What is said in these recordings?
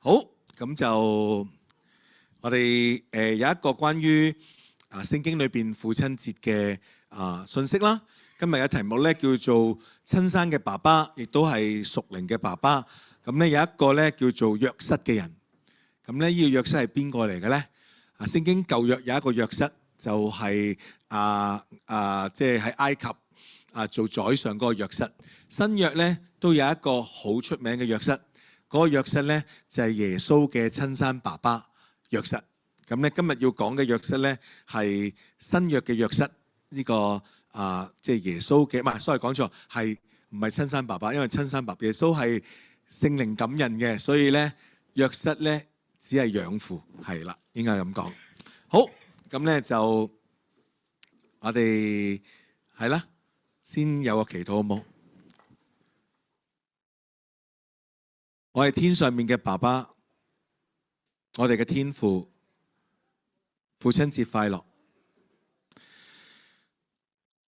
好，咁就我哋有一個關於聖經裏邊父親節嘅信息啦。今日嘅題目咧叫做親生嘅爸爸，亦都係屬靈嘅爸爸。咁咧有一個咧叫做約瑟嘅人。咁咧呢個約瑟係邊個嚟嘅咧？聖經舊約有一個約瑟，就係即係喺埃及做宰相嗰個約瑟。新約咧都有一個好出名嘅約瑟。嗰個約瑟咧就係耶穌嘅親生爸爸約瑟。咁咧今日要講嘅約瑟咧係新約嘅約瑟，呢個即係耶穌嘅，唔係，sorry講錯，係唔係親生爸爸？因為親生爸爸耶穌係聖靈感孕嘅，所以咧約瑟咧只係養父，係啦，應該係咁講。好，咁咧就我哋係啦，先有個祈禱好冇？我係天上面嘅爸爸，我哋嘅天父，父親節快樂！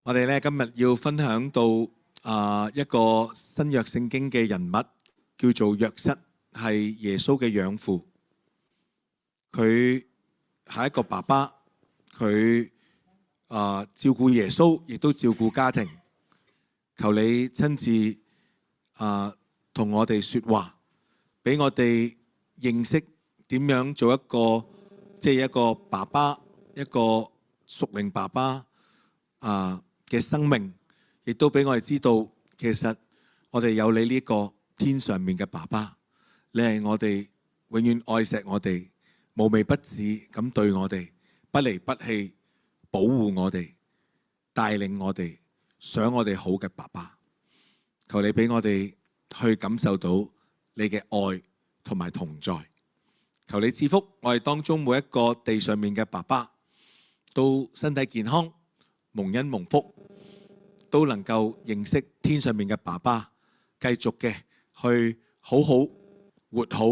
我哋咧今日要分享到一個新約聖經嘅人物，叫做約瑟，係耶穌嘅養父。佢係一個爸爸，佢照顧耶穌，亦都照顧家庭。求你親自同我哋說話，俾我哋認識點樣做一個一個爸爸，一個屬靈爸爸嘅生命，亦都俾我哋知道，其實我哋有你呢個天上面嘅爸爸，你係我哋永遠愛錫我哋，無微不至咁對我哋，不離不棄，保護我哋，帶領我哋，想我哋好嘅爸爸。求你俾我哋去感受到你嘅愛同埋同在。求你賜福我哋當中每一個地上面嘅爸爸，都身體健康，蒙恩蒙福，都能夠認識天上面嘅爸爸，繼續嘅去好好活好。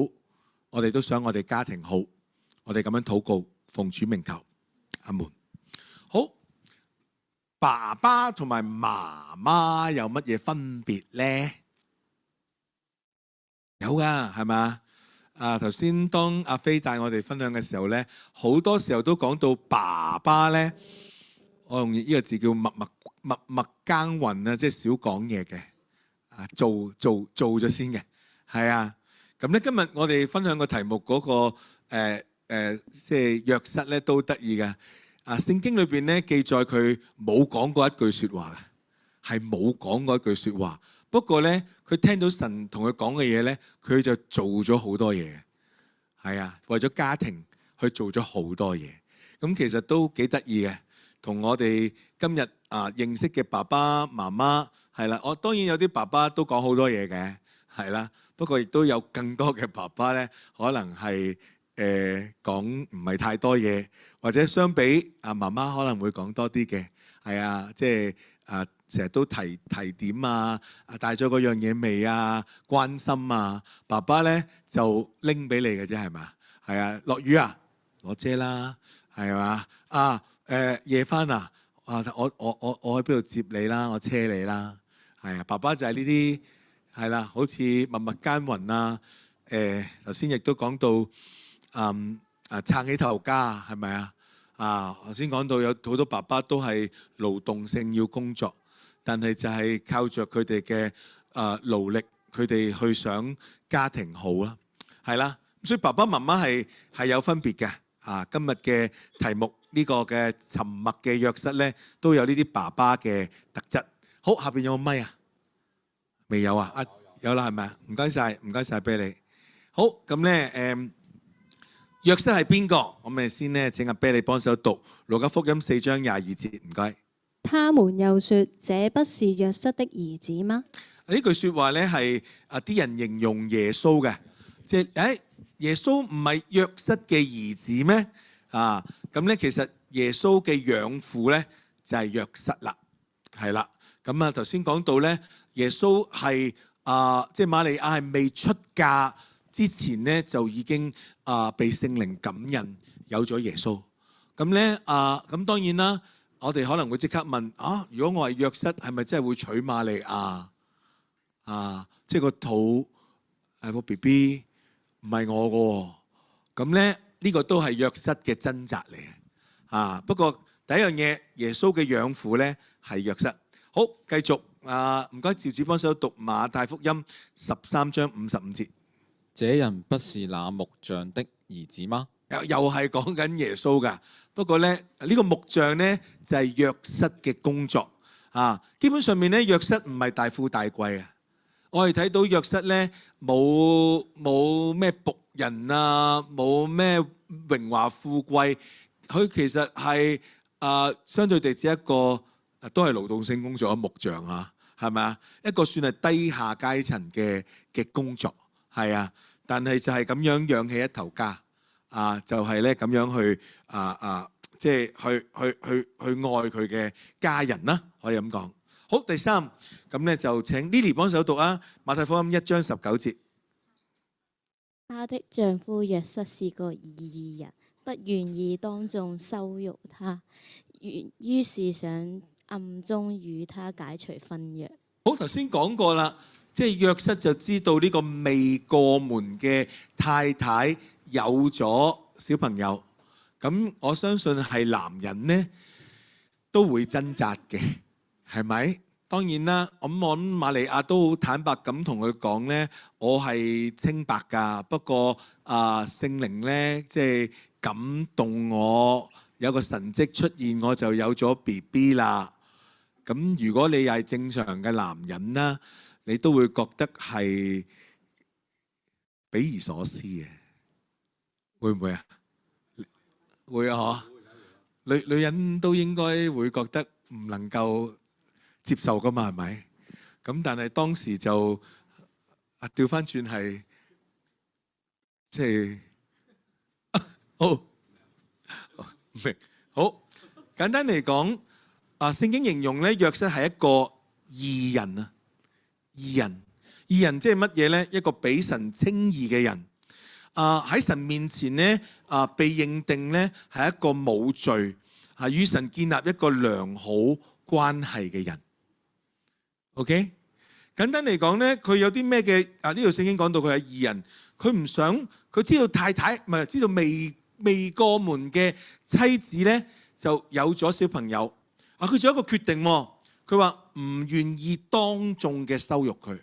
我哋都想我哋家庭好，我哋咁樣禱告，奉主名求，阿門。好，爸爸同埋媽媽有乜嘢分別呢？有噶，係嘛？頭先當阿飛帶我哋分享嘅時候咧，好多時候都講到爸爸咧，我用呢個字叫默默耕耘啊，即係少講嘢嘅，做咗先嘅，係啊。咁咧今日我哋分享個題目嗰個即係約瑟咧都得意嘅。聖經裏邊咧記載佢冇講過一句説話嘅，係冇講過一句説話。不過咧，佢聽到神同佢講嘅嘢咧，佢就做咗好多嘢。係啊，為咗家庭去做咗好多嘢。咁其實都幾得意嘅，同我哋今日認識嘅爸爸媽媽係啦。我當然有啲爸爸都講好多嘢嘅，係啦。不過亦都有更多嘅爸爸咧，可能係講唔係太多嘢，或者相比媽媽可能會講多啲嘅。係啊，即係成日都提點帶咗嗰樣嘢未啊？關心啊！爸爸咧就拎俾你嘅啫，係嘛？係啊，落雨啊，攞遮啦，係嘛？夜返啊，我喺邊度接你啦？我車你啦，係啊！爸爸就係呢啲係啦，好似默默耕耘啊！頭先亦都講到撐起頭家，係咪啊？頭先講到有好多爸爸都係勞動性要工作。但係就係靠着佢哋嘅勞力，佢哋去想家庭好啦，係啦。所以爸爸媽媽係有分別嘅。今日嘅題目呢個嘅沉默嘅約瑟咧，都有呢啲爸爸嘅特質。好，下邊有冇咪啊？未有啊？有啦，係咪啊？唔該晒，唔該晒俾你。好，咁咧約瑟係邊個？我哋先咧請阿啤你幫手讀路加福音4章22節，唔該。他們又說：這不是約瑟的兒子嗎？呢句説話咧係啲人形容耶穌嘅，即係耶穌唔係約瑟嘅兒子咩？咁咧其實耶穌嘅養父咧就係約瑟啦，係啦。咁頭先講到咧，耶穌係即係瑪利亞係未出嫁之前咧就已經被聖靈感孕有咗耶穌。咁咧咁當然啦。我哋可能會即刻問如果我係約瑟，係咪真係會娶瑪利亞？即係個肚係個 BB 唔係我嘅喎。咁咧呢個都係約瑟嘅掙扎嚟嘅。不過第一樣嘢，耶穌嘅養父咧係約瑟。好，繼續唔該，趙子幫手讀馬太福音13章55節。這人不是那木匠的兒子嗎？又係講緊耶穌㗎。不過咧呢個木匠咧就係約瑟嘅工作。基本上面咧約瑟唔係大富大貴啊。我哋睇到約瑟咧冇咩僕人啊，冇咩榮華富貴，佢其實係相對地只一個都係勞動性工作嘅木匠啊，係咪啊？一個算係低下階層嘅工作，係啊。但係就係咁樣養起一頭家就係咧咁樣去即係去愛佢嘅家人啦，可以咁講。好，第三咁咧就請 Lily 幫手讀馬太福音1章19節。她的丈夫約瑟是個義人，不願意當眾羞辱她，於是想暗中與她解除婚約。好，頭先講過啦，即係約瑟就知道呢個未過門嘅太太有咗小朋友，咁我相信係男人呢都會掙扎嘅，係咪？當然啦，我諗瑪利亞都好坦白咁同佢講呢，我係清白㗎，不過聖靈呢，即係感動我，有個神蹟出現，我就有咗 BB 啦。咁如果你係正常嘅男人啦，你都會覺得係匪夷所思嘅，會唔會啊？會啊！女人都應該會覺得唔能夠接受噶嘛，係咪？咁但係當時就調翻轉係，即係好明好簡單嚟講，聖經形容咧約瑟係一個義人啊，義人即係乜嘢咧？一個俾神稱義嘅人。喺神面前咧，被認定咧係一個冇罪，與神建立一個良好關係嘅人。OK， 簡單嚟講咧，佢有啲咩嘅？呢度聖經講到佢係義人，佢唔想佢知道太太唔係知道未過門嘅妻子咧就有咗小朋友。佢做一個決定，佢話唔願意當眾嘅羞辱佢，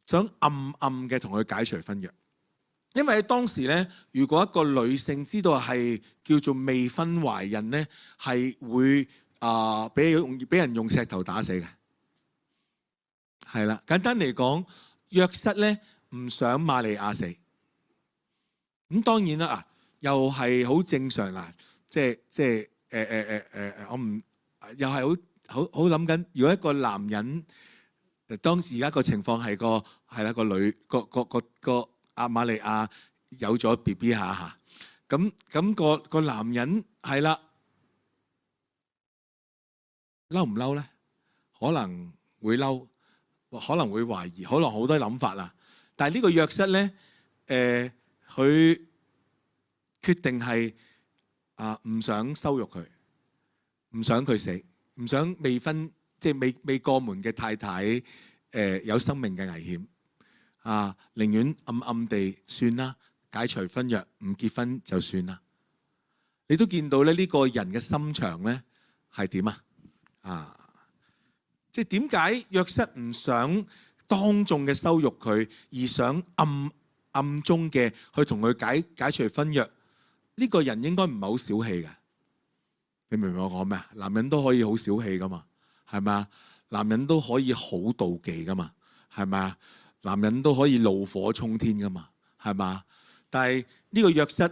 想暗暗嘅同佢解除婚約。因為喺當時咧，如果一個女性知道係叫做未婚懷孕咧，係會俾人用石頭打死嘅。係啦，簡單嚟講，約瑟咧唔想瑪利亞死。咁當然啦，又係好正常啦，即係我唔又係好諗緊，如果一個男人當時而家個情況係個女個瑪利亞有咗 BB 下，咁個男人係啦，嬲唔嬲咧？可能會嬲，可能會懷疑，可能好多諗法啦。但係呢個約瑟咧，佢決定係唔想羞辱佢，唔想佢死，唔想未未過門嘅太太有生命嘅危險。寧願暗暗地算啦，解除婚約，唔結婚就算啦。你都見到咧，呢個人嘅心腸咧係點啊？即係點解約瑟唔想當眾嘅羞辱佢，而想暗中嘅去同佢解除婚約？呢個人應該唔係好小氣嘅。你明唔明我講咩啊？男人都可以好小氣噶嘛，係咪啊？男人都可以好妒忌噶嘛，係咪啊？男人都可以怒火沖天噶嘛，係嘛？但係呢個約瑟，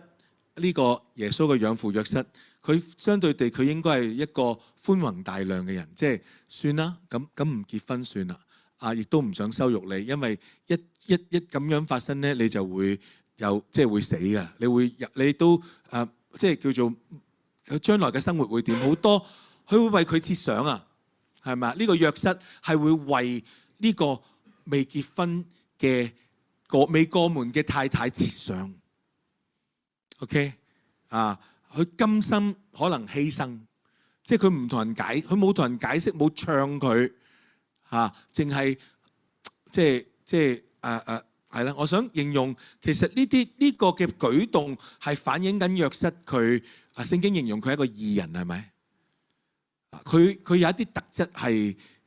呢個耶穌嘅養父約瑟，佢相對地佢應該係一個寬宏大量嘅人，即係算啦，咁唔結婚算啦，亦都唔想羞辱你，因為一咁樣發生咧，你就會即係會死噶，你都即係叫做將來嘅生活會點？好多佢會為佢設想啊，係咪啊？呢個約瑟係會為呢個未結婚嘅未過門嘅太太設想 ，OK 佢甘心可能犧牲，即係佢唔同人解，佢冇同人解釋，冇唱佢淨係即係係啦，我想形容其實呢個嘅舉動係反映緊約瑟佢聖經形容佢係一個義人係咪？佢有一啲特質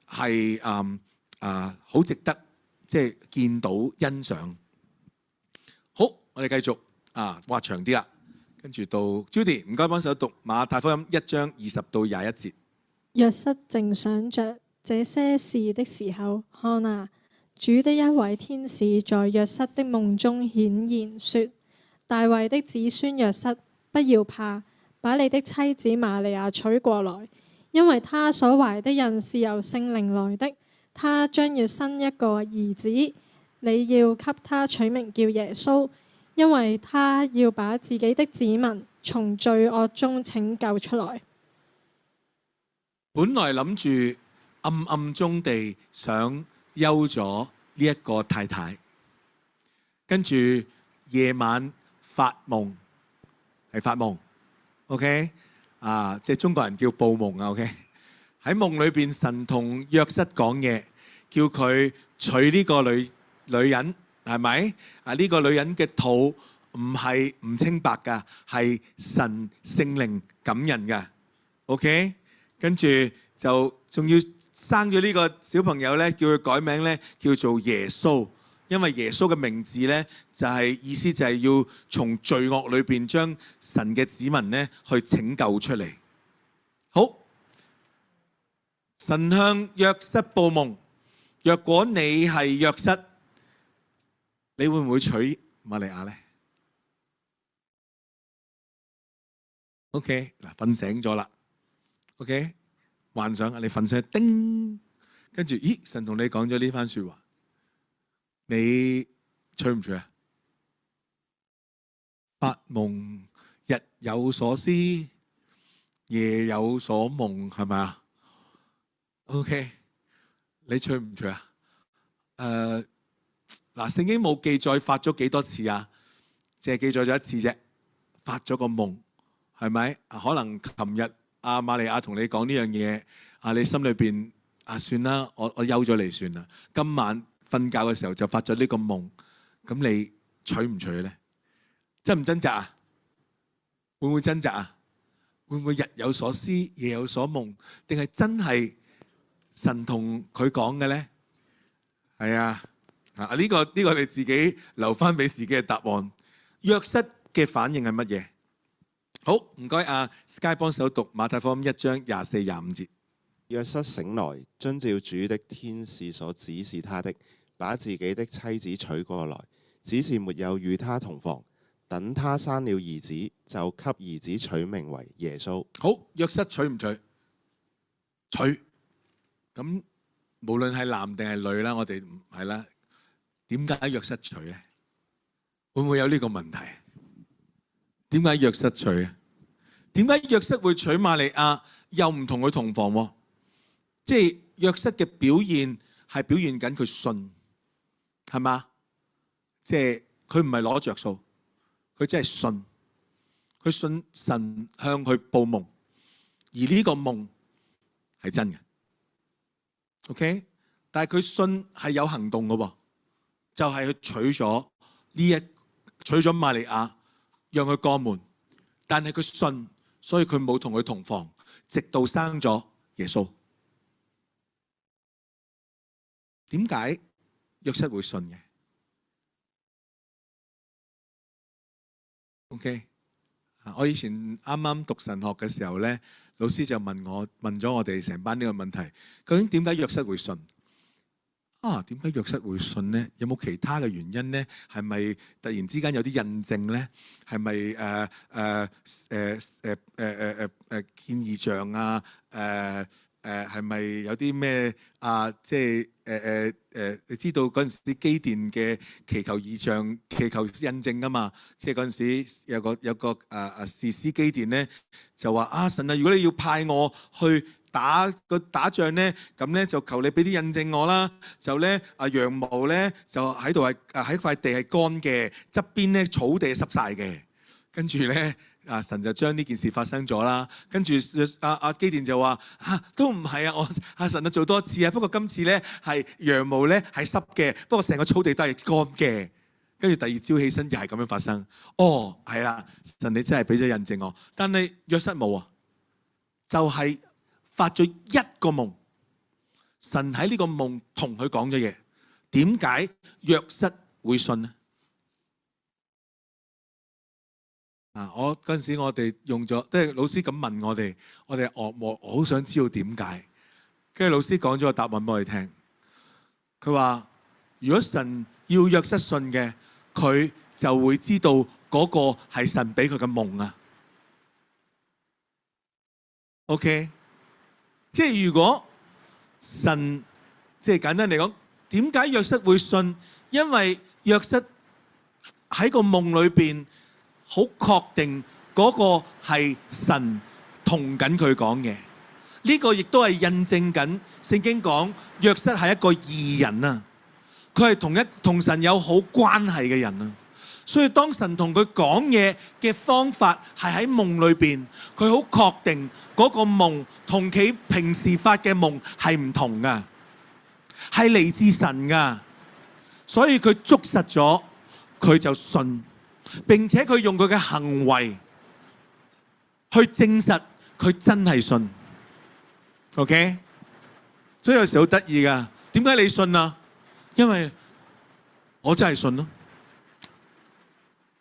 係好值得即係見到欣賞。好，我哋繼續話長啲啦，跟住到 Judy， 唔該幫手讀馬太福音1章20到21節。約瑟正想着這些事的時候，看啊，主的一位天使在約瑟的夢中顯現，說：大衛的子孫約瑟，不要怕，把你的妻子瑪利亞娶過來，因為她所懷的孕是由聖靈來的，她將要生一個兒子，你要給他取名叫耶穌，因為他要把自己的子民從罪惡中拯救出來。本來諗住暗中地想休咗呢一個太太，跟住夜晚發夢，係發夢 ，OK 即係中國人叫報夢啊 ，OK 喺夢裏邊，神同約瑟講嘢，叫佢娶呢個女人，係咪呢個女人嘅肚唔係唔清白噶，係神聖靈感人噶 ，OK。跟住就仲要生咗呢個小朋友咧，叫佢改名咧，叫做耶穌，因為耶穌嘅名字咧就係意思就係要從罪惡裏邊將神嘅子民咧去拯救出嚟。好，神向約瑟報夢，若果你係約瑟，你會唔會娶瑪利亞咧 ？OK， 嗱，瞓醒咗啦。OK， 幻想你瞓醒，叮，跟住，咦，神同你講咗呢番說話，你娶唔娶啊？發夢日有所思，夜有所夢，係咪啊 ？OK， 你娶唔娶啊？嗱，聖經冇記載發咗幾多次啊，淨係記載咗一次啫，發咗個夢，係咪？可能琴日。瑪利亞同你講呢樣嘢，你心裏邊算啦，我休咗你算啦。今晚瞓覺嘅時候就發咗呢個夢，咁你娶唔娶咧？掙唔掙扎啊？會唔會掙扎啊？會唔會日有所思，夜有所夢？定係真係神同佢講嘅咧？係啊，呢個你自己留翻俾自己嘅答案。約瑟嘅反應係乜嘢？好，唔該Sky 幫手讀馬太福音1章24、25節。約瑟醒來，遵照主的天使所指示他的，把自己的妻子娶過來，只是沒有與他同房。等他生了兒子，就給兒子取名為耶穌。好，約瑟娶唔娶？娶。咁無論係男定係女啦，我哋係啦。點解約瑟娶咧？會唔會有呢個問題？點解約瑟娶啊？點解約瑟會娶瑪利亞又唔同佢同房？即係約瑟嘅表現係表現緊佢信，係嘛？即係佢唔係攞着數，佢真係信，佢信神向佢報夢，而呢個夢係真嘅。OK， 但係佢信係有行動嘅，就係佢娶咗瑪利亞。讓佢過門，但係佢信，所以佢冇同佢同房，直到生咗耶穌。點解約瑟會信嘅 ？OK， 我以前啱啱讀神學嘅時候咧，老師就問咗我哋成班呢個問題：究竟點解約瑟會信？點解約瑟會信呢？有冇其他嘅原因呢？係咪突然之間有啲印證呢？係咪見異象啊？係咪有啲咩即係你知道嗰陣時基甸嘅祈求異象、祈求印證㗎嘛？即係嗰陣時有個士師基甸咧，就話神啊，如果你要派我去打仗咧，咁咧就求你俾啲印證我啦。就咧羊毛咧就喺度喺塊地係乾嘅，側邊咧草地係濕晒嘅。跟住咧神就將呢件事發生咗啦。跟住基甸就話都唔係我神啊做多次啊，不過今次咧係羊毛咧係濕嘅，不過成個草地都係乾嘅。跟住第二朝起身又係咁樣發生。哦，係啦，神你真係俾咗印證我。但係約瑟冇啊，就係發咗一個夢，神喺呢個夢同佢講咗嘢。點解約瑟會信呢？我嗰陣時我哋用咗，即係老師咁問我哋我好想知道點解。跟住老師講咗個答案俾我哋聽。佢話：如果神要約瑟信嘅，佢就會知道嗰個係神俾佢嘅夢啊。OK， 即係如果神，即係簡單嚟講，點解約瑟會信？因為約瑟喺個夢裏邊好確定嗰個係神同緊佢講嘅。呢個亦都係印證緊聖經講約瑟係一個義人啊，佢係同神有好關係嘅人啊。所以當神同佢講嘢嘅方法係喺夢裏邊，佢好確定嗰個夢同佢平時發嘅夢係唔同噶，係嚟自神噶。所以佢捉實咗，佢就信，並且佢用佢嘅行為去證實佢真係信。OK， 所以有時好得意噶。點解你信啊？因為我真係信咯。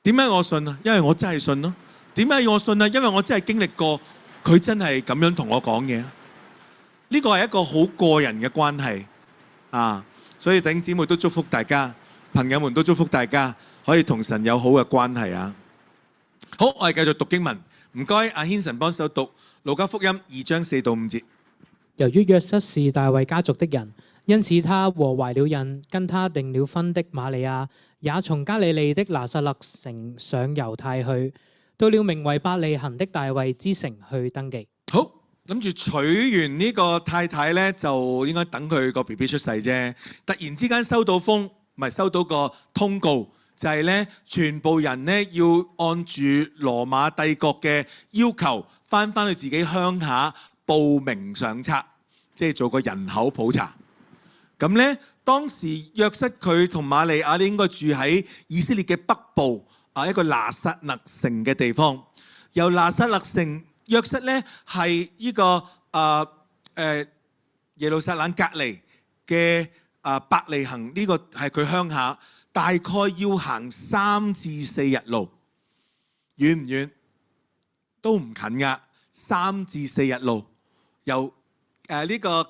點解我信啊？因為我真係信咯。點解要我信啊？因為我真係經歷過，佢真係咁樣同我講嘢。呢個係一個好個人嘅關係啊！所以弟兄姊妹都祝福大家，朋友們都祝福大家可以同神有好嘅關係啊！好，我哋繼續讀經文。唔該，阿軒神幫手讀路加福音2章4到5節。由於約瑟是大衛家族的人，因此他和懷了孕、跟他訂了婚的瑪利亞，也從加利利的拿撒勒城上猶太去，到了名為伯利恆的大衛之城去登記。好，諗住娶完呢個太太呢，就應該等佢個 BB 出世啫。突然之間收到風，唔係收到個通告，就係呢全部人呢要按住羅馬帝國嘅要求，翻去自己鄉下報名上冊，即係做個人口普查。咁呢，當時約瑟佢同瑪利亞咧應該住喺以色列嘅北部一個拿撒勒城嘅地方。由拿撒勒城，約瑟呢係呢個耶路撒冷隔離嘅伯利恆，呢個係佢鄉下，大概要行3至4日路。遠唔遠？都唔近噶，3至4日路。由呢個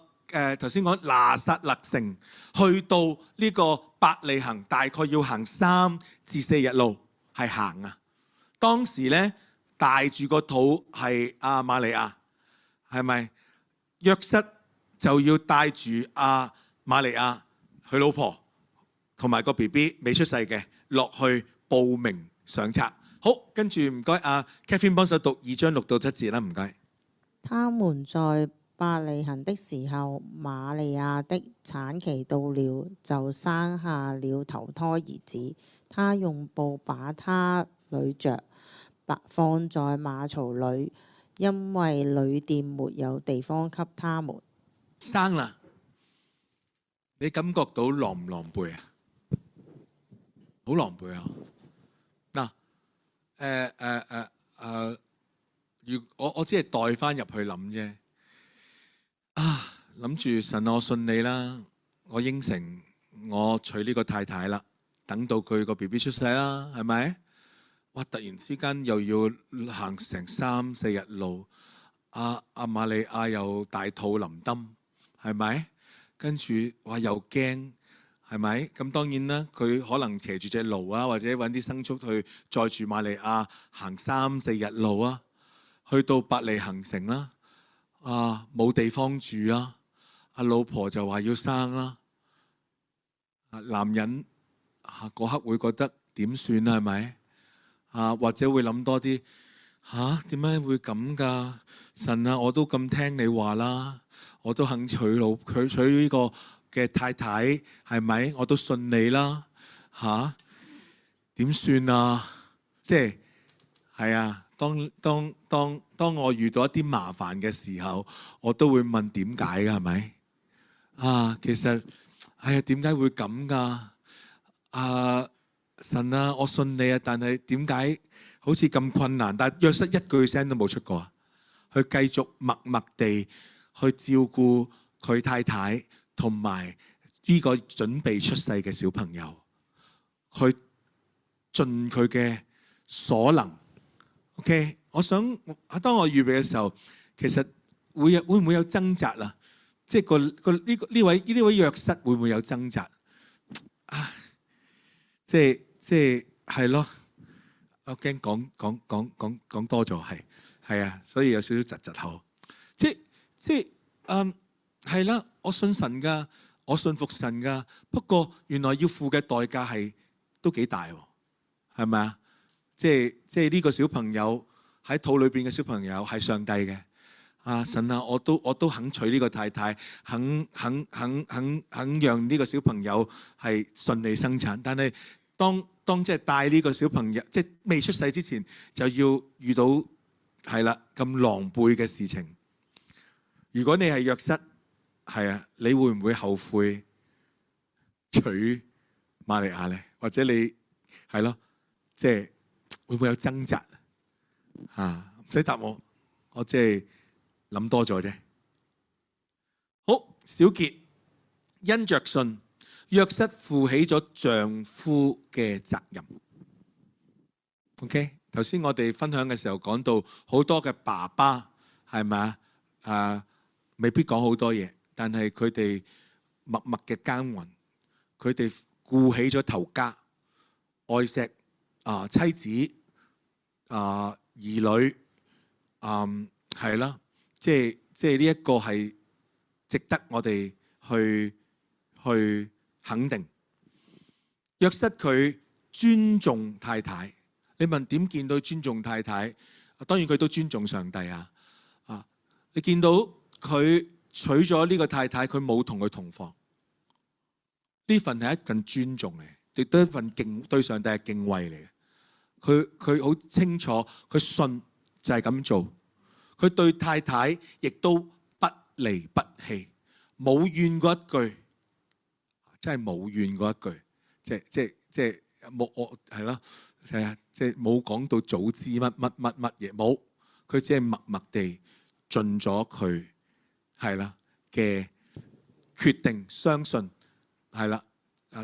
頭先講拿撒勒城去到呢個伯利恆，大概要行3至4日路，係行啊。當時咧帶住個肚係阿瑪利亞，係咪？約瑟就要帶住阿瑪利亞佢老婆同埋個 BB 未出世嘅落去報名上冊。好，跟住唔該阿 Catherine 幫手讀2章6到7節啦，唔該。他們在伯利恆的時候，瑪利亞的產期到了，就生下了頭胎兒子。他用布把他壘着，放在馬槽裏，因為旅店沒有地方給他們。生啦，你感覺到狼唔狼狽啊？好狼狽啊！嗱，我只係代翻入去諗啫。諗住神，我信你啦，我應承我娶呢個太太啦，等到佢個 BB 出世啦，係咪？哇！突然之間又要行成3、4日路，阿瑪利亞又大肚臨登，係咪？跟住哇又驚，係咪？咁當然啦，佢可能騎住隻驢啊，或者揾啲牲畜去載住瑪利亞行3、4日路啊，去到伯利恆城啦。冇地方住啊！阿老婆就話要生啦。男人嗰刻會覺得點算啊？係咪？或者會諗多啲點解會咁㗎？神啊，我都咁聽你話啦，我都肯娶呢個嘅太太，係咪？我都信你啦。點算啊？即係啊！當我遇到一啲麻煩嘅時候，我都會問點解㗎，係咪？其實點解會咁㗎？神啊，我信你啊，但係點解好似咁困難？但係約瑟一句聲都冇出過啊！佢繼續默默地去照顧佢太太同埋呢個準備出世嘅小朋友，去盡佢嘅所能。OK， 我想當我預備嘅時候，其實會唔會有掙扎啊？即係呢位約瑟會唔會有掙扎啊？即係咯，我驚講多咗，係啊，所以有少少窒窒口。係啦，我信神㗎，我信服神㗎。不過原來要付嘅代價係都幾大喎，係咪啊？即係呢個小朋友喺肚裏邊嘅小朋友係上帝嘅。啊，神啊，我都肯娶呢個太太，肯讓呢個小朋友係順利生產。但係當即係帶呢個小朋友，即係未出世之前，就要遇到係啦咁狼狽嘅事情。如果你係約瑟，係啊，你會唔會後悔娶瑪利亞咧？或者你係咯，即係會唔會有掙扎啊？唔使答我，我即係諗多咗啫。好，小結，因着信，約瑟負起咗丈夫嘅責任。OK， 頭先我哋分享嘅時候講到好多嘅爸爸係咪啊？未必講好多嘢，但係佢哋默默嘅耕耘，佢哋顧起咗頭家，愛錫妻子兒女係啦，即係呢一個係值得我哋去肯定。約瑟佢尊重太太，你問點見到尊重太太？當然佢都尊重上帝啊！你見到佢娶咗呢個太太，佢冇同佢同房，呢份係一份尊重嚟，亦都係一份對上帝嘅敬畏嚟嘅。佢好清楚，佢信就係咁做。佢對太太亦都不離不棄，冇怨過一句，真係冇怨過一句，即係冇我係咯，係啊，即係冇講到早知乜嘢冇，佢只係默默地盡咗佢係啦嘅決定，相信係啦，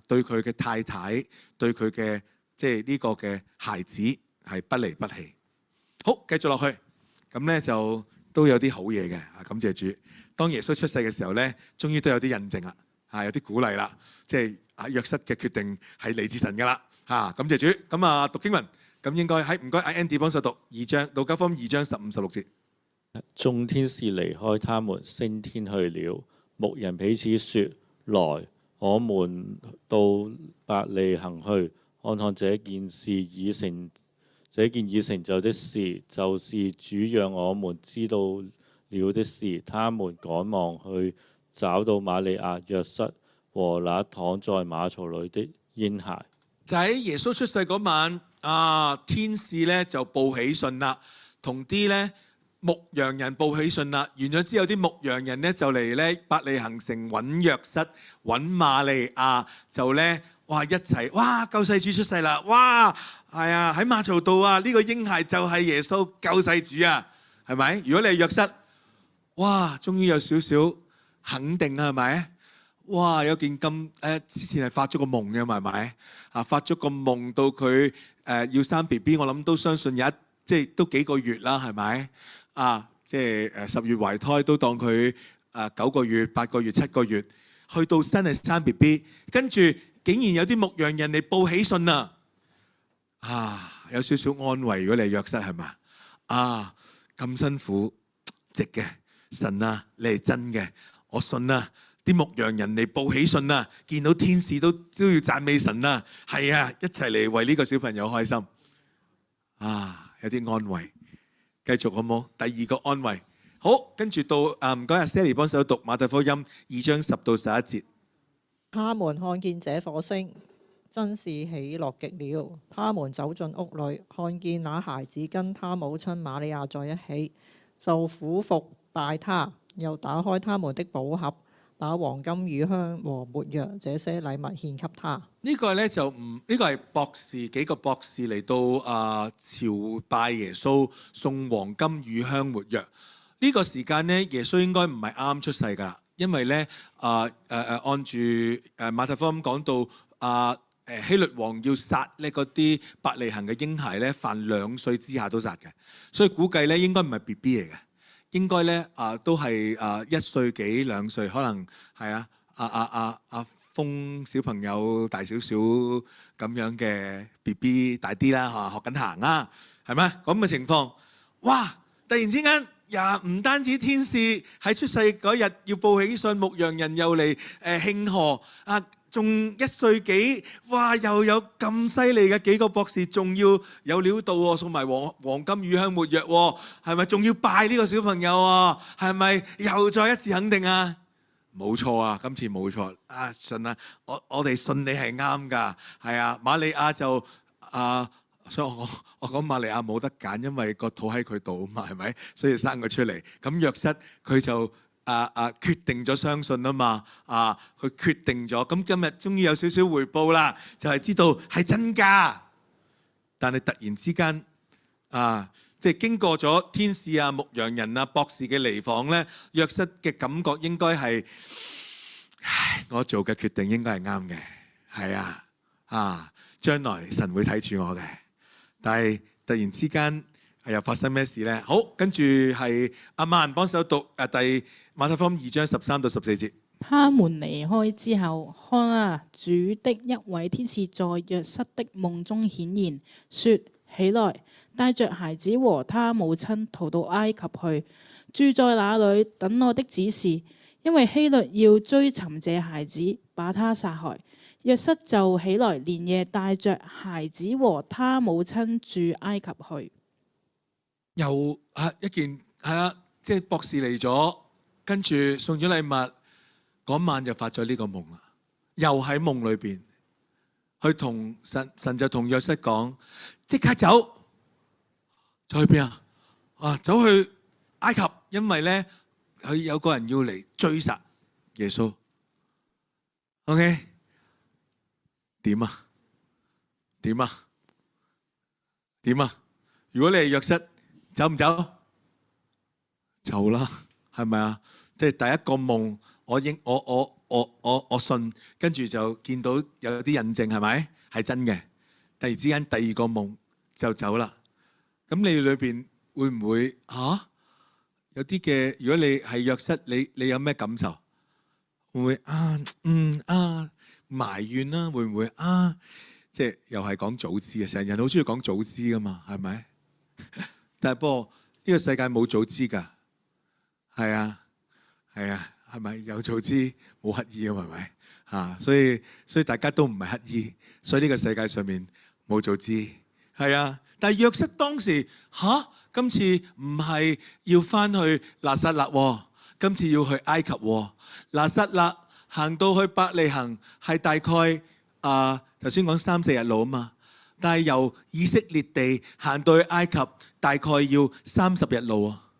對佢嘅太太，對佢嘅即係呢個嘅孩子係不離不棄。好，繼續落去。咁咧就都有啲好嘢嘅，感謝主。當耶穌出世嘅時候咧，終於都有啲印證啦，有啲鼓勵啦，即係約瑟嘅決定係嚟自神噶啦，感謝主。咁讀經文，咁應該唔該Andy 幫手讀2章，路加福音2章15、16節。眾天使離開他們升天去了，牧人彼此說：來，我們到伯利恆去，看看這件已成就的事，就是主讓我們知道了的事。他們趕忙去找到瑪利亞、約瑟和那躺在馬槽裏的嬰孩。就喺耶穌出世嗰晚，天使咧就報喜訊啦，同啲咧牧羊人報喜訊啦。完咗之後，啲牧羊人咧就嚟咧伯利恆城揾約瑟、揾瑪利亞，就咧一齊救世主出世啦！係啊，喺馬槽度啊！呢個嬰孩就係耶穌救世主啊，係咪？如果你係約瑟，終於有少少肯定啊，係咪？有件咁之前係發咗個夢嘅，係咪？發咗個夢到佢要生 BB， 我諗都相信即係都幾個月啦，係咪？即係10月懷胎都當佢9個月、8個月、7個月，去到真係生 BB， 跟住竟然有啲牧羊人嚟報喜訊啊！有少少安慰，如果你係約瑟，係咪？咁辛苦值嘅，神啊，你係真嘅，我信啊！啲牧羊人嚟報喜訊啊，見到天使都要讚美神啊，係啊，一齊嚟為呢個小朋友開心。有啲安慰，繼續好冇？第二個安慰，好，跟住到唔該阿 Sally 幫手讀馬太福音2章10到11節。他們看見這火星，真是喜樂極了。他們走進屋裏，看見那孩子跟他母親瑪利亞在一起，就俯伏拜他，又打開他們的寶盒，把黃金、乳香和沒藥這些禮物獻給他。呢個咧就唔，呢個係博士幾個博士嚟到朝拜耶穌，送黃金、乳香、沒藥。呢個時間咧，耶穌應該唔係啱出世㗎啦，因為咧按住馬太福音講到希律王要殺咧嗰啲伯利恆嘅嬰孩咧，凡2歲之下都殺嘅，所以估計咧應該唔係 BB 嚟嘅，應該咧都係1歲幾2歲，可能係阿風小朋友大少少咁樣嘅 BB 大啲啦嚇，學緊行啦，係咪咁嘅情況？哇！突然之間唔單止天使喺出世嗰日要報喜訊，牧羊人又嚟慶賀仲1歲幾，哇！又有咁犀利嘅幾個博士，仲要有料到喎，送埋黃金、乳香、沒藥喎，係咪？仲要拜呢個小朋友喎，係咪？又再一次肯定啊！冇錯啊，今次冇錯啊！信啊，我哋信你係啱㗎，係啊。瑪利亞就所以我講瑪利亞冇得揀，因為個肚喺佢度啊嘛，係咪？所以生佢出嚟。咁約瑟佢就決定咗相信啊嘛，佢決定咗。咁今日終於有少少回報啦，就係知道係真㗎。但係突然之間即係經過咗天使牧羊人博士嘅嚟訪咧，約瑟嘅感覺應該係，我做嘅決定應該係啱嘅，係將來神會睇住我嘅。但係突然之間又發生咩事呢？好，跟住係阿曼幫手讀第馬太福音2章13到14節。他們離開之後，看啊，主的一位天使在約瑟的夢中顯現，說：起來，帶着孩子和他母親逃到埃及去，住在那裏等我的指示，因為希律要追尋這孩子，把他殺害。約瑟就起來，連夜帶着孩子和他母親住埃及去。又一件即係博士嚟咗，跟住送咗禮物，嗰晚就發咗呢個夢啦。又喺夢裏邊，佢同神就同約瑟講：即刻走，走去邊啊？走去埃及，因為咧佢有個人要嚟追殺耶穌。OK。點啊？如果你係約瑟，走唔走？走啦，係咪啊？即係第一個夢，我信，跟住就見到有啲印證，係咪？係真嘅。突然之間第二個夢就走啦。咁你裏邊會唔會有啲嘅？如果你係約瑟，你有咩感受？會唔會埋怨啦？會唔會即係又係講早知啊？成日人好中意講早知噶嘛，係咪？但係不過呢個世界冇早知㗎，係啊，係咪有早知冇乞兒啊？係咪所以大家都唔係乞兒，所以呢個世界上面冇早知，係啊。但係約瑟當時今次唔係要翻去拿撒勒，今次要去埃及。拿撒勒行到去伯利恆係大概頭先講3-4日路啊嘛，但係由以色列地行到去埃及大概要30日路啊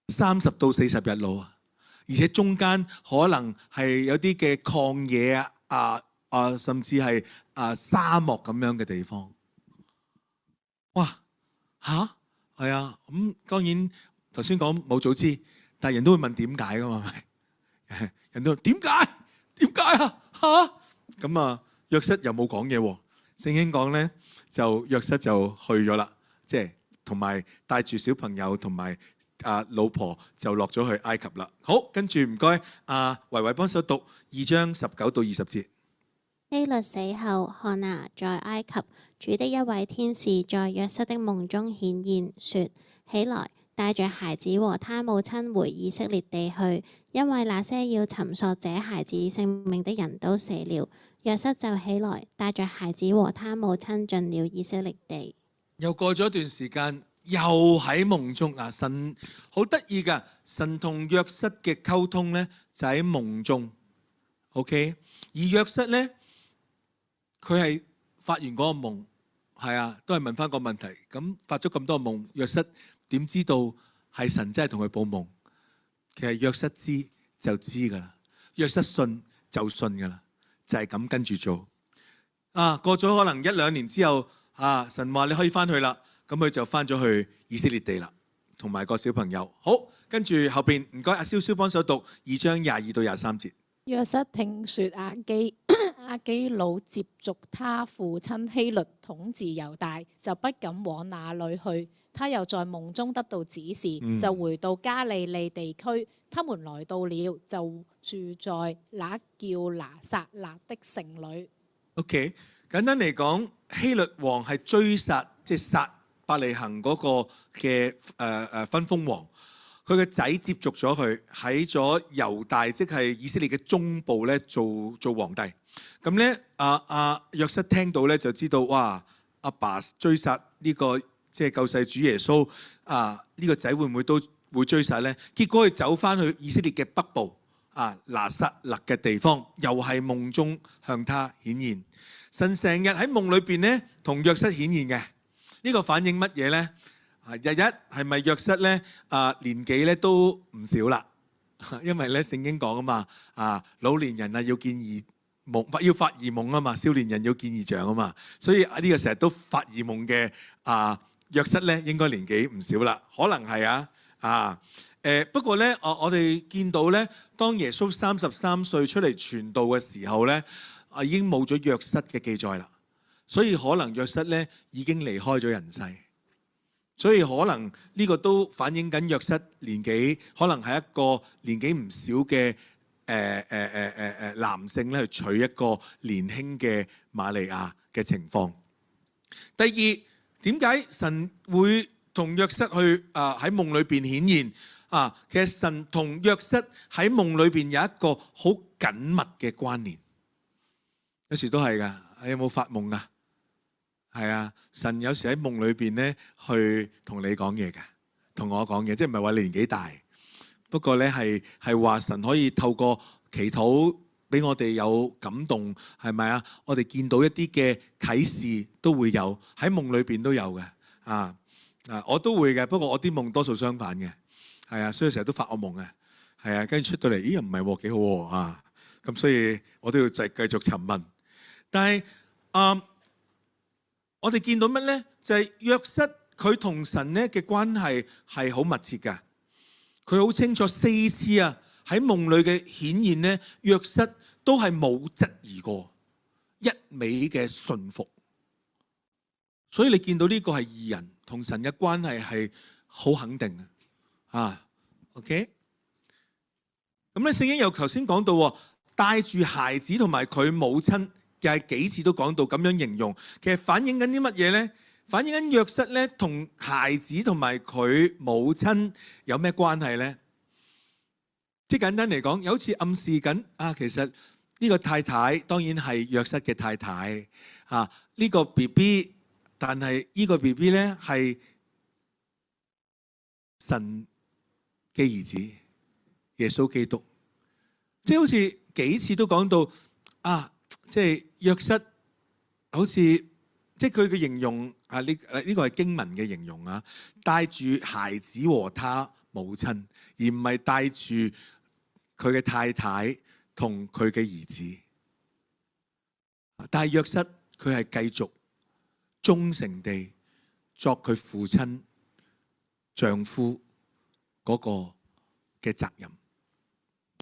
，30到40日路啊，而且中間可能係有啲嘅曠野甚至係沙漠咁樣嘅地方。哇係啊，咁當然頭先講冇早知，但係人都會問點解㗎嘛，係咪？人都點解咁約瑟又冇講嘢喎。聖經講咧，就約瑟就去咗啦，即係同埋帶住小朋友同埋老婆就落咗去埃及啦。好，跟住唔該，維維幫手讀2章19到20節。希律死後，看啊，在埃及，主的一位天使在約瑟的夢中顯現，說：起來，帶着孩子和他母親回以色列地去，因為那些要尋索這孩子性命的人都死了。約瑟就起來，帶着孩子和他母親進了以色列地。又過咗一段時間，又喺夢中。神好得意㗎，神同約瑟嘅溝通呢，就喺夢中。OK， 而約瑟呢，佢係發完嗰個夢，都係問翻個問題。咁發咗咁多夢，約瑟點知道係神真係同佢報夢？其實約瑟知，就知㗎啦。約瑟信就信㗎啦，就係咁跟住做。過咗可能1、2年之後，神話你可以翻去啦，咁佢就翻咗去以色列地啦，同埋個小朋友。好，跟住後邊唔該阿蕭蕭幫手讀2章22到23節。約瑟聽說亞基老接續他父親希律統治猶大，就不敢往那裏去。他又在夢中得到指示，就回到加利利地區。他們來到了，就住在那叫拿撒勒的城裏。OK， 簡單嚟講，希律王係追殺，即係殺伯利恆嗰個嘅分封王。佢嘅仔接續咗佢喺咗猶大，即係以色列嘅中部咧做皇帝。咁咧，約瑟聽到咧就知道，哇！阿爸追殺呢個即係救世主耶穌，呢個仔會唔會都會追殺咧？結果佢走翻去以色列嘅北部，拿撒勒嘅地方，又係夢中向他顯現。神成日喺夢裏邊咧同約瑟顯現嘅，呢個反映乜嘢咧？日日係咪約瑟咧？年紀咧都唔少啦，因為咧聖經講啊嘛，老年人要見異夢，要發異夢啊嘛，少年人要見異象啊嘛，所以呢個成日都發異夢嘅約瑟咧，應該年紀唔少啦，可能係不過咧，我哋見到咧，當耶穌33歲出嚟傳道嘅時候咧，已經冇咗約瑟嘅記載啦，所以可能約瑟咧已經離開咗人世。所以可能呢個都反映緊約瑟年紀，可能係一個年紀唔少嘅男性咧，去娶一個年輕嘅瑪利亞嘅情況。第二，點解神會同約瑟去喺夢裏邊顯現？其實神同約瑟喺夢裏邊有一個好緊密嘅關聯。有時都係㗎，你有冇發夢㗎？係啊，神有時喺夢裏邊咧，去同你講嘢嘅，同我講嘢，即係唔係話你年紀大，不過咧係話神可以透過祈禱俾我哋有感動，係咪啊？我哋見到一啲嘅啟示都會有，喺夢裏邊都有嘅，我都會嘅，不過我啲夢多數相反嘅，係啊，所以成日都發惡夢嘅，係啊，跟住出到嚟，咦又唔係喎，幾好喎咁所以我都要繼續尋問，但係我哋見到乜咧？就係約瑟佢同神咧嘅關係係好密切㗎。佢好清楚4次喺夢裏嘅顯現咧，約瑟都係冇質疑過，一味嘅信服。所以你見到呢個係義人同神嘅關係係好肯定嘅。OK。咁咧聖經又頭先講到帶住孩子同埋佢母親。又係幾次都講到咁樣形容，其實反映緊啲乜嘢咧？反映緊約瑟咧同孩子同埋佢母親有咩關係咧？即係簡單嚟講，有好似暗示緊其實呢個太太當然係約瑟嘅太太呢個 BB， 但係呢個 BB 咧係神嘅兒子耶穌基督，即係好似幾次都講到即係約瑟好似即係佢嘅形容呢個係經文嘅形容帶住孩子和他母親，而唔係帶住佢嘅太太同佢嘅兒子。但係約瑟佢係繼續忠誠地作佢父親丈夫嗰個嘅責任。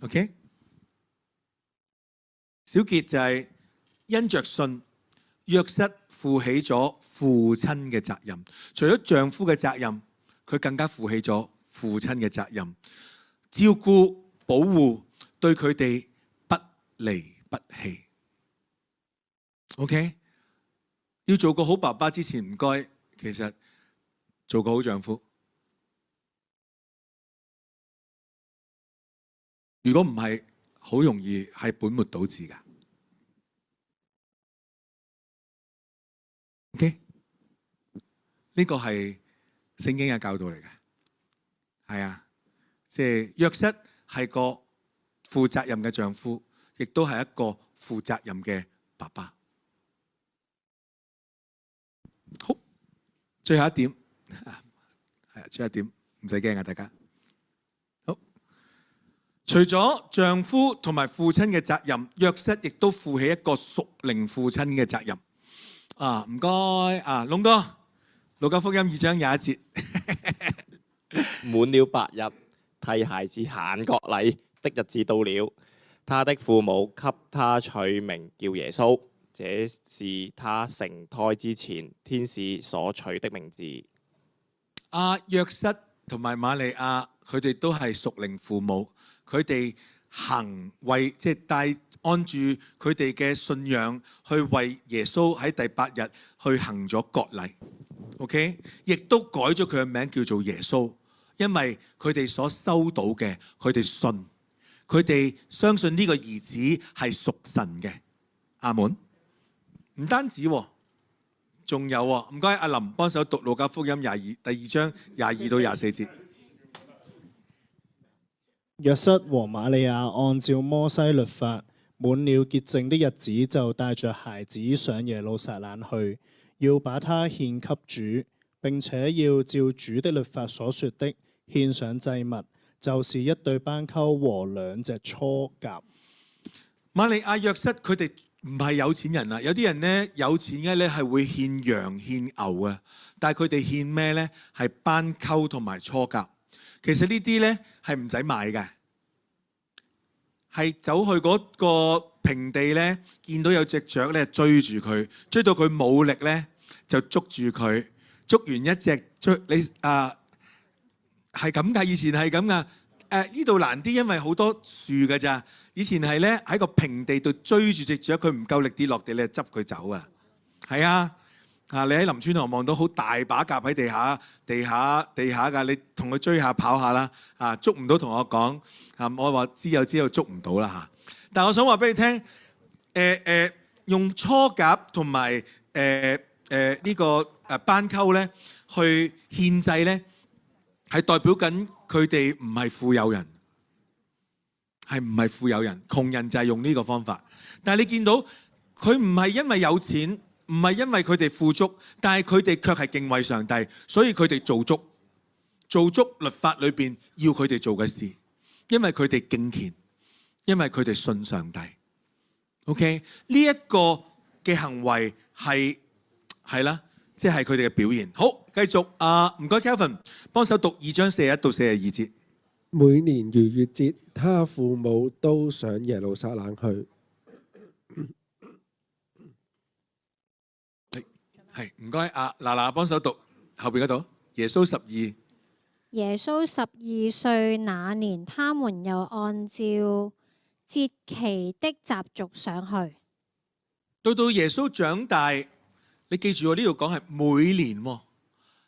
OK， 小結就係因着信，約瑟負起咗父親嘅責任。除咗丈夫嘅責任，佢更加負起咗父親嘅責任，照顧、保護，對佢哋不離不棄。OK， 要做個好爸爸之前，唔該，其實做個好丈夫。如果唔係，好容易係本末倒置㗎。OK， 呢個係聖經嘅教導嚟嘅，係即係約瑟係個負責任嘅丈夫，亦都係一個負責任嘅爸爸。好，最後一點，最後一點唔使驚啊，大家。好，除咗丈夫同埋父親嘅責任，約瑟亦都負起一個屬靈父親嘅責任。唔該，龍哥，路加福音2章21節。滿了8日，替孩子行割禮的日子到了，他的父母給他取名叫耶穌，這是他成胎之前天使所取的名字。約瑟同埋瑪利亞，佢哋都係屬靈父母，佢哋即係帶按住佢哋嘅信仰去為耶穌喺第8日去行咗割禮。OK， 亦都改咗佢嘅名叫做耶穌，因為佢哋所收到嘅，佢哋信，佢哋相信呢個兒子係屬神嘅。阿門。唔單止，仲有，唔該，阿林幫手讀路加福音第2章22到24節。約瑟和瑪利亞按照摩西律法，滿了潔淨的日子，就帶着孩子上耶路撒冷去，要把他獻給主，並且要照主的律法所說的獻上祭物，就是一對斑鳩和2隻雛鴿。瑪利亞、約瑟佢哋唔係有錢人啊！有啲人呢，有錢嘅咧係會獻羊獻牛啊，但係佢哋獻咩呢？係斑鳩同埋雛鴿。其實呢啲呢係唔使買嘅，係走去嗰個平地呢，見到有隻雀咧追住佢，追到佢冇力呢，就捉住佢，捉完一隻追你係咁㗎，以前係咁㗎。呢度難啲，因為好多樹㗎咋。以前係咧喺個平地度追住隻雀，佢唔夠力跌落地，你就執佢走啊。係啊，你喺林村河望到好大把鴿喺地下㗎，你同佢追下跑下啦。捉唔到同我講，我話知有知道捉唔到啦嚇。但係我想話俾你聽，用雛鴿同埋呢個斑鳩咧去獻祭咧，係代表緊佢哋唔係富有人。係唔係富有人？窮人就係用呢個方法。但係你見到佢唔係因為有錢，唔係因為佢哋富足，但係佢哋卻係敬畏上帝，所以佢哋做足律法裏邊要佢哋做嘅事，因為佢哋敬虔，因為佢哋信上帝。OK， 呢一個嘅行為係啦，即係佢哋嘅表現。好，繼續唔該 Kelvin 幫手讀2章41到42節。每年逾越節，他父母都上耶路撒冷去。係唔該，嗱幫手讀後邊嗰度。耶穌12。耶穌12歲那年，他們又按照節期的習俗上去。到耶穌長大，你記住我呢度講係每年喎。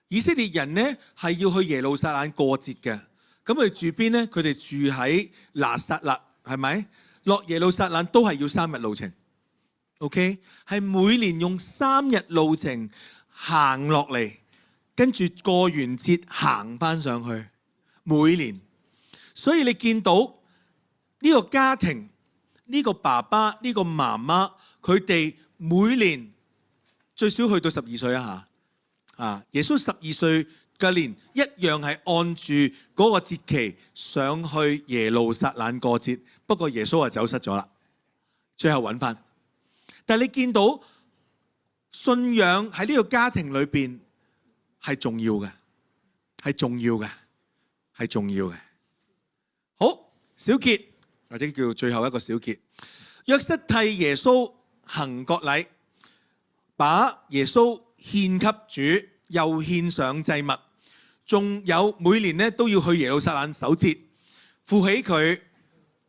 以色列人呢係要去耶路撒冷過節嘅。咁佢住邊呢？佢哋住喺拿撒勒，係咪？落耶路撒冷都係要3日路程。OK， 係每年用3日路程行落嚟，跟住過完節行翻上去。每年，所以你見到呢個家庭，呢個爸爸、呢個媽媽，佢哋每年最少去到12歲啊嚇。耶穌12歲嘅年一樣係按住嗰個節期上去耶路撒冷過節，不過耶穌就走失咗啦，最後揾翻。但係你見到信仰喺呢個家庭裏邊係重要嘅，係重要嘅，係重要嘅。好，小結或者叫最後一個小結，約瑟替耶穌行割禮，把耶穌獻給主，又獻上祭物。仲有每年咧都要去耶路撒冷守節，負起佢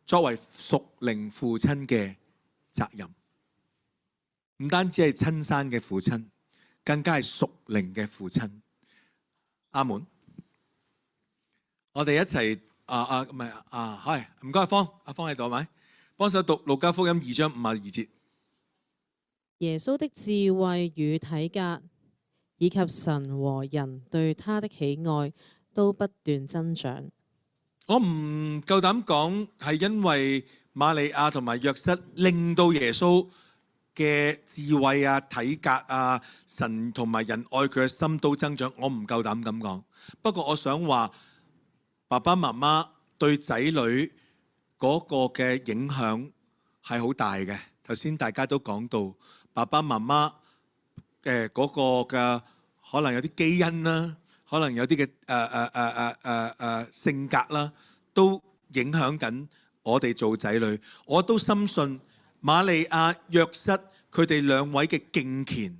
作為屬靈父親嘅責任。唔單止係親生嘅父親，更加係屬靈嘅父親。阿門。我哋一齊係唔該阿方喺度係咪？幫手讀路加福音2章52節。耶穌的智慧與體格，以及神和人對他的喜愛都不斷增長。我唔夠膽講係因為瑪利亞同埋約瑟令到耶穌嘅智慧啊、體格啊、神同埋人愛佢嘅心都增長。我唔夠膽咁講。不過我想話，爸爸媽媽對仔女嗰個嘅影響係好大嘅。頭先大家都講到爸爸媽媽嘅嗰個嘅可能有啲基因啦，可能有啲嘅性格啦，都影響緊我哋做仔女。我都深信瑪利亞、約瑟佢哋兩位嘅敬虔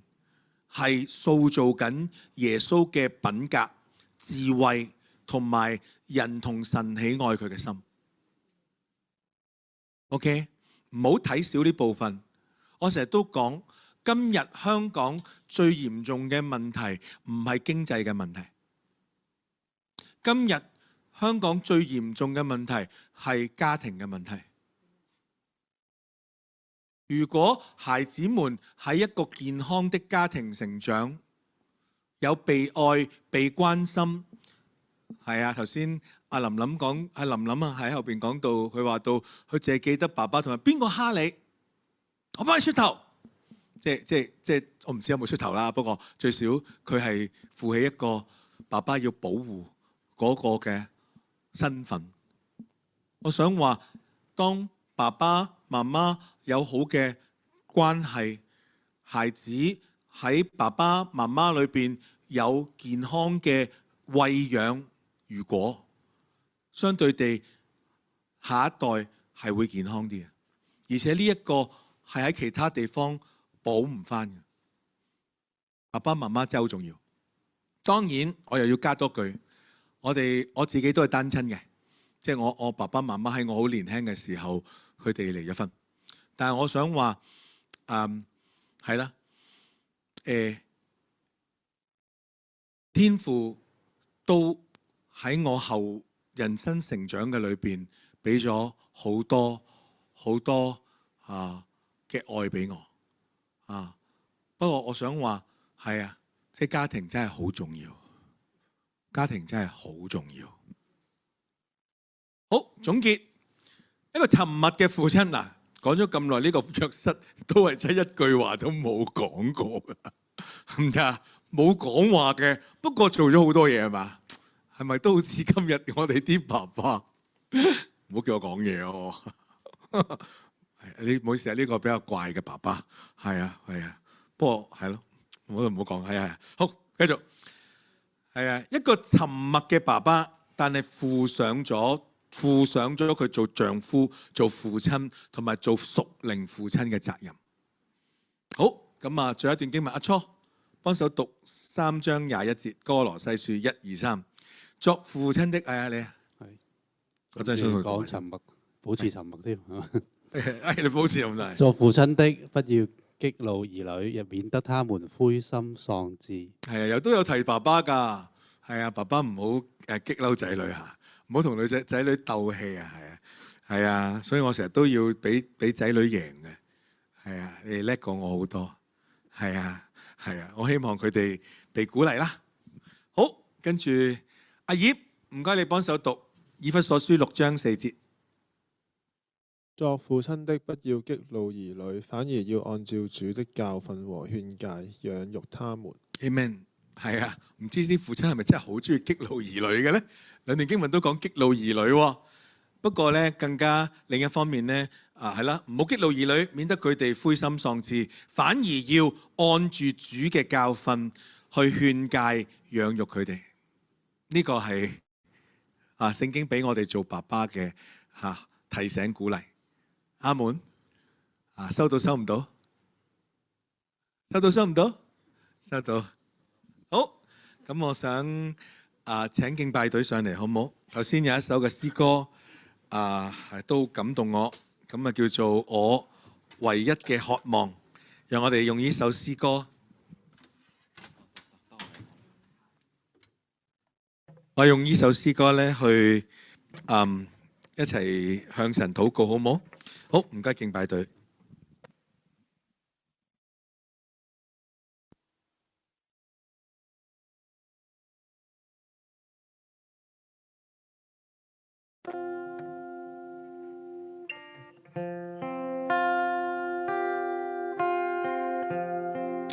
係塑造緊耶穌嘅品格、智慧同埋人同神喜愛佢嘅心。OK， 唔好睇少呢部分。我成日都講，今日香港最嚴重嘅問題唔係經濟嘅問題，今日香港最嚴重嘅問題係家庭嘅問題。如果孩子們喺一個健康的家庭成長，有被愛、被關心，係啊，頭先阿林林講，阿林林啊喺後邊講到，佢話到佢淨係記得爸爸同埋邊個蝦你，我幫你出頭，即係我唔知有冇出頭啦。不過最少佢係負起一個爸爸要保護嗰個嘅身份。我想話，當爸爸媽媽有好嘅關係，孩子喺爸爸媽媽裏邊有健康嘅餵養，如果相對地下一代係會健康啲嘅，而且呢一個係喺其他地方補唔返嘅。爸爸媽媽真係好重要。當然我又要加多句，我自己都係單親嘅，即係我爸爸媽媽喺我好年輕嘅時候，佢哋離咗婚。但係我想話，係啦，天父都喺我後人生成長嘅裏邊，俾咗好多好多嘅愛俾我啊。不過我想話係啊，即係家庭真係好重要，家庭真係好重要。好，總結，一個沉默嘅父親嗱，講咗咁耐，呢個約瑟都係真係一句話都冇講過㗎，唔得，冇講話嘅，不過做咗好多嘢係嘛？係咪都好似今日我哋啲爸爸？唔好叫我講嘢哦。你唔好意思啊，呢個比較怪嘅爸爸，係啊係啊。不過係咯，我都唔好講，係啊。好，繼續。係啊，一個沉默嘅爸爸，但係負上咗佢做丈夫、做父親同埋做屬靈父親嘅責任。好，咁啊，最後一段經文，阿初幫手讀3章21節，歌羅西書1、2、3。作父親的，你啊，係，我真係想講沉默，保持沉默添，係嘛？你保持咁大。作父親的，不要激怒兒女，亦免得他們灰心喪志。係啊，又都有提爸爸㗎。係啊，爸爸唔好激嬲仔女嚇，唔好同仔女鬥氣啊。係啊，係啊，所以我成日都要俾仔女贏嘅。係啊，你哋叻過我好多。係啊，係啊，我希望佢哋被鼓勵啦。好，跟住阿葉，唔該你幫手讀以弗所書6章4節。作父親的不要激怒兒女，反而要按照主的教訓和勸誡養育他們。Amen。係啊，唔知啲父親係咪真係好中意激怒兒女嘅呢？兩段經文都講激怒兒女喎。不過呢，更加另一方面呢，係啦，唔好激怒兒女，免得佢哋灰心喪志，反而要按住主嘅教訓去勸誡養育佢哋。呢個係聖經俾我哋做爸爸嘅提醒鼓勵。阿門。收到收唔到？收到收唔到？收到。好，咁我想請敬拜隊上嚟，好唔好？頭先有一首嘅詩歌都感動我，咁叫做我唯一嘅渴望。讓我哋用呢首詩歌，我用呢首詩歌咧去一齊向神禱告，好唔好？好，唔該敬拜隊。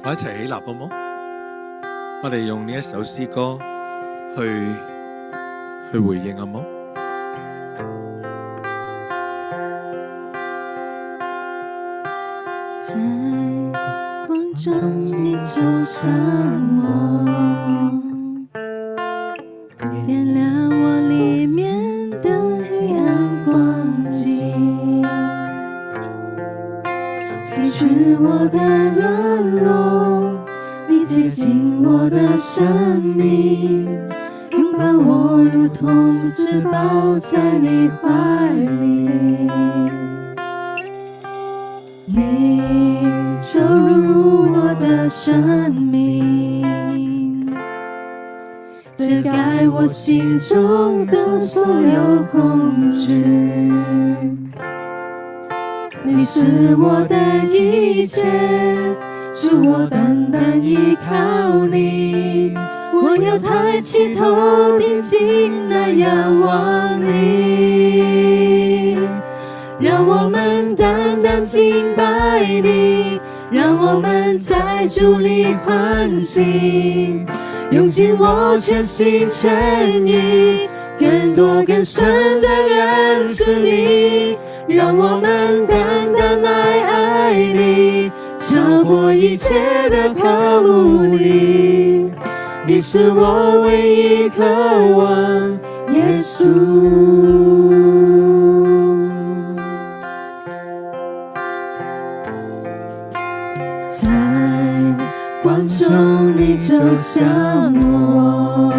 我一齊起立好唔好？我哋用呢一首詩歌去回應好唔好？中你走向我，点亮我里面的黑暗光景，吸取我的软弱，你接近我的生命，拥抱我如同至宝在你怀里，你走入我的生命，遮盖我心中的所有恐惧，你是我的一切，主我单单依靠你，我要抬起头定睛来仰望你，让我们单单敬拜你，让我们在主里欢喜，用尽我全心全意，更多更深的认识你，让我们单单来爱你，超过一切的考虑，你是我唯一渴望，耶稣。在光中你走向我，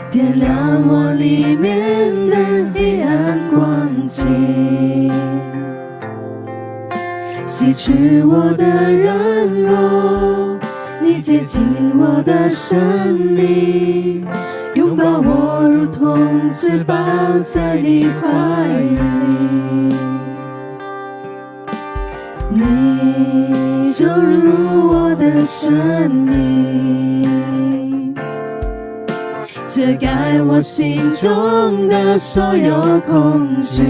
点亮我里面的黑暗光景，吸取我的软弱，你接近我的生命，拥抱我如同至宝在你怀里，你走入我的生命，遮盖我心中的所有恐惧，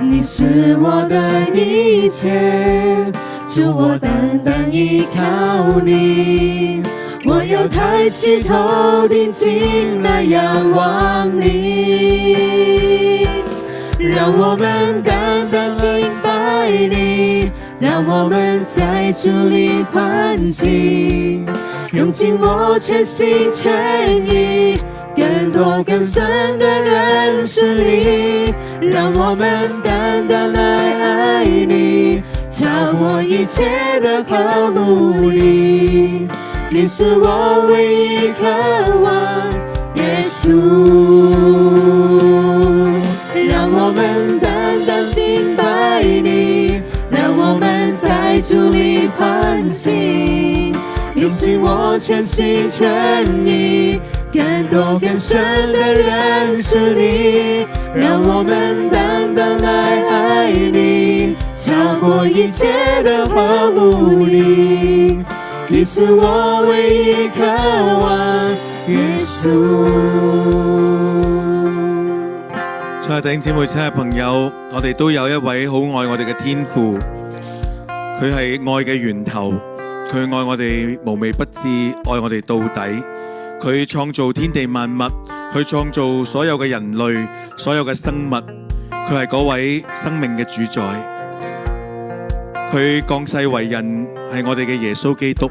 你是我的一切，主我单单依靠你，我要抬起头定睛来仰望你，让我们单单敬拜你，让我们在主里欢喜，用尽我全心全意，更多更深的认识你，让我们单单来爱你，超过一切的考虑，你是我唯一渴望，耶稣。让我们单单敬拜你，让我们在主里欢喜，你是我全心全意，更多更深的认识你，让我们单单来爱你，超过一切的考虑，你是我唯一渴望，耶穌。親愛弟兄姊妹、親愛朋友，我哋都有一位好愛我哋嘅天父，佢係愛嘅源頭，佢愛我哋無微不至，愛我哋到底。佢創造天地萬物，佢創造所有嘅人類，所有嘅生物，佢係嗰位生命嘅主宰。佢降世為人，係我哋嘅耶穌基督。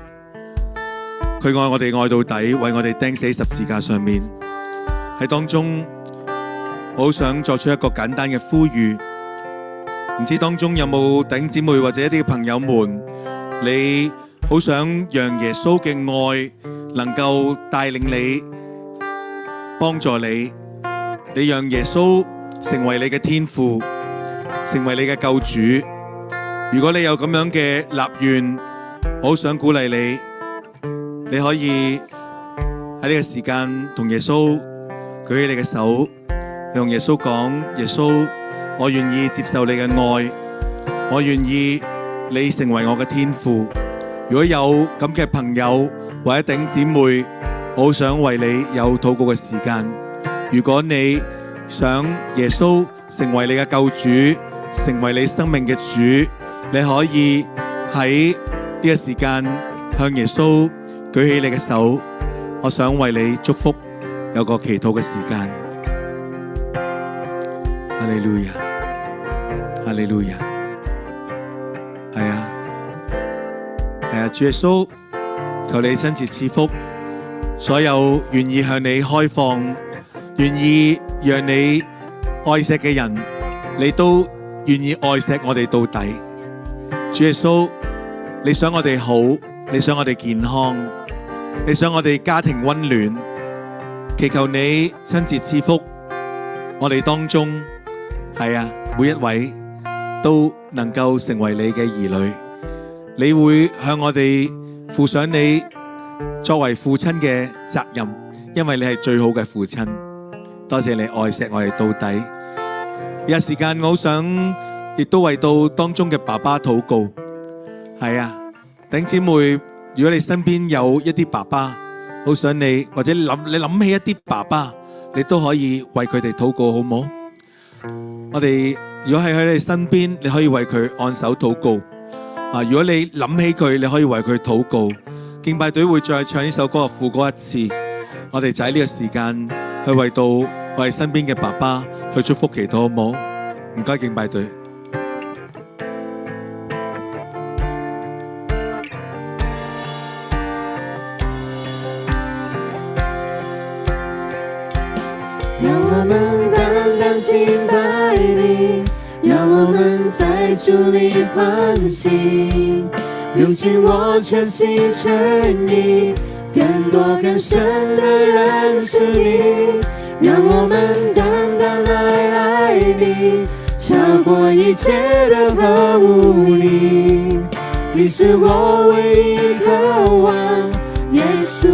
佢愛我哋愛到底，為我哋釘死喺十字架上面。喺當中，我好想作出一個簡單嘅呼籲，唔知當中有冇弟兄姊妹或者一啲朋友們，你好想讓耶穌嘅愛能夠帶領你、幫助你，你讓耶穌成為你嘅天父，成為你嘅救主。如果你有咁樣嘅立願，我好想鼓勵你，你可以喺呢個時間同耶穌舉起你嘅手，用耶穌講：耶穌，我願意接受你嘅愛，我願意你成為我嘅天父。如果有咁嘅朋友或者弟兄姊妹，我好想為你有禱告嘅時間。如果你想耶穌成為你嘅救主，成為你生命嘅主，你可以喺呢個時間向耶穌舉起你嘅手，我想為你祝福，有個祈禱嘅時間。哈利路亞，哈利路亞。係啊，主耶穌，求你親自賜福所有願意向你開放、願意讓你愛錫嘅人，你都願意愛錫我哋到底。主耶穌，你想我哋好，你想我哋健康，你想我哋家庭溫暖，祈求你親自賜福我哋當中，係啊，每一位都能夠成為你嘅兒女。你會向我哋負上你作為父親嘅責任，因為你係最好嘅父親。多謝你愛錫我哋到底。有時間我好想亦都為到當中嘅爸爸禱告。係啊，弟兄姊妹，如果你身邊有一啲爸爸，好想你或者你諗起一啲爸爸，你都可以為佢哋禱告，好唔好？我哋如果係喺你身邊，你可以為佢按手禱告。如果你諗起佢，你可以為佢禱告。敬拜隊會再唱呢首歌嘅副歌一次，我哋就喺呢個時間去為到我哋身邊嘅爸爸去祝福祈禱，好唔好？唔該，敬拜隊。讓我們單單敬拜你，讓我們在主裏歡喜，用盡我全心全意，更多更深的認識你。讓我們單單來愛你，超過一切的和無理。你是我唯一渴望，耶穌。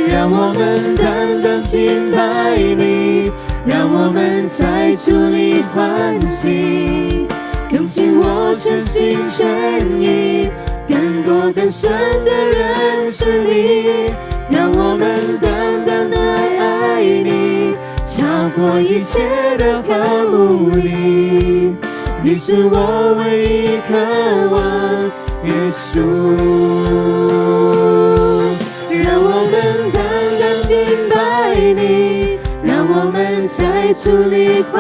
讓我們單單敬拜你，讓我們在主裏歡喜，用盡我全心全意，更多更深的認識你。讓我們單單來愛你，超過一切的和無理。你是我唯一渴望，耶穌。讓我們單單敬拜你，讓我們在主裏歡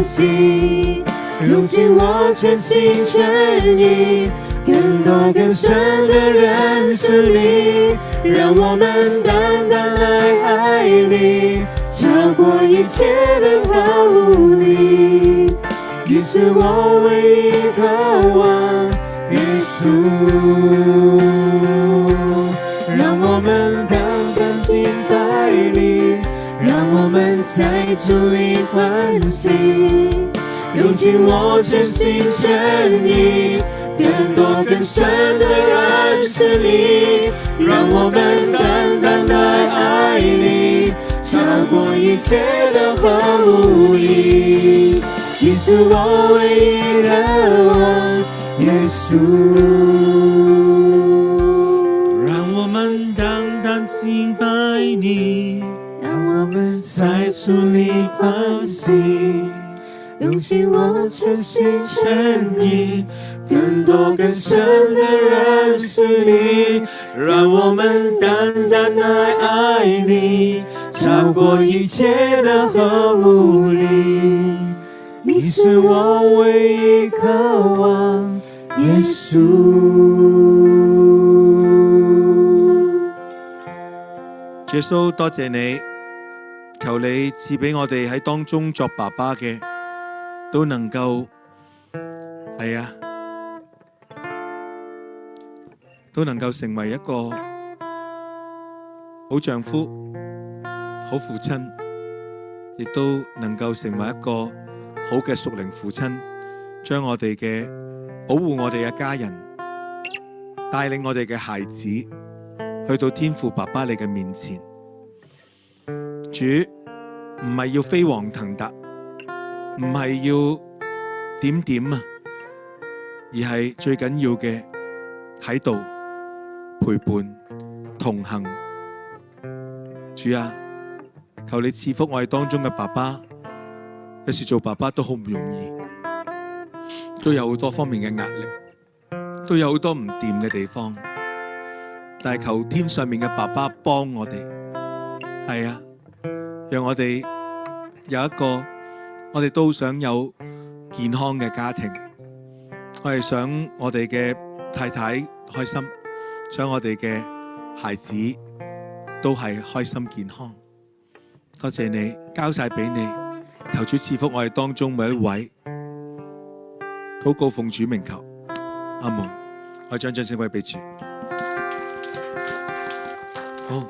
喜，用盡我全心全意，更多更深的認識你。讓我們單單來愛你，超過一切的和無理。你是我唯一渴望，耶穌。讓我們單單敬拜你，讓我們在主裏歡喜，用盡我全心全意，更多更深的認識你。讓我們單單來愛你，超過一切的和無理。你是我唯一渴望，耶穌。敬拜你，讓我們在主裏歡喜，用盡我全心全意，更多更深的認識你。讓我們單單來愛你，超過一切的和無理。你是我唯一渴望，耶穌。耶穌，多謝你，求你賜俾我哋喺當中作爸爸嘅，都能夠係啊，都能夠成為一個好丈夫、好父親，亦都能夠成為一個好嘅屬靈父親，將我哋嘅保護我哋嘅家人，帶領我哋嘅孩子去到天父爸爸你嘅面前。主唔係要飛黃騰達，唔係要點點啊，而係最緊要嘅喺度陪伴同行。主啊，求你賜福我哋當中嘅爸爸，有時做爸爸都好唔容易，都有好多方面嘅壓力，都有好多唔掂嘅地方，但係求天上面嘅爸爸幫我哋，係啊，讓我哋有一個我哋都想有健康嘅家庭，我哋想我哋嘅太太開心，想我哋嘅孩子都係開心健康。多謝你，交晒俾你，求主賜福我哋當中每一位。禱告奉主名求，阿門。我將掌聲歸俾主。好。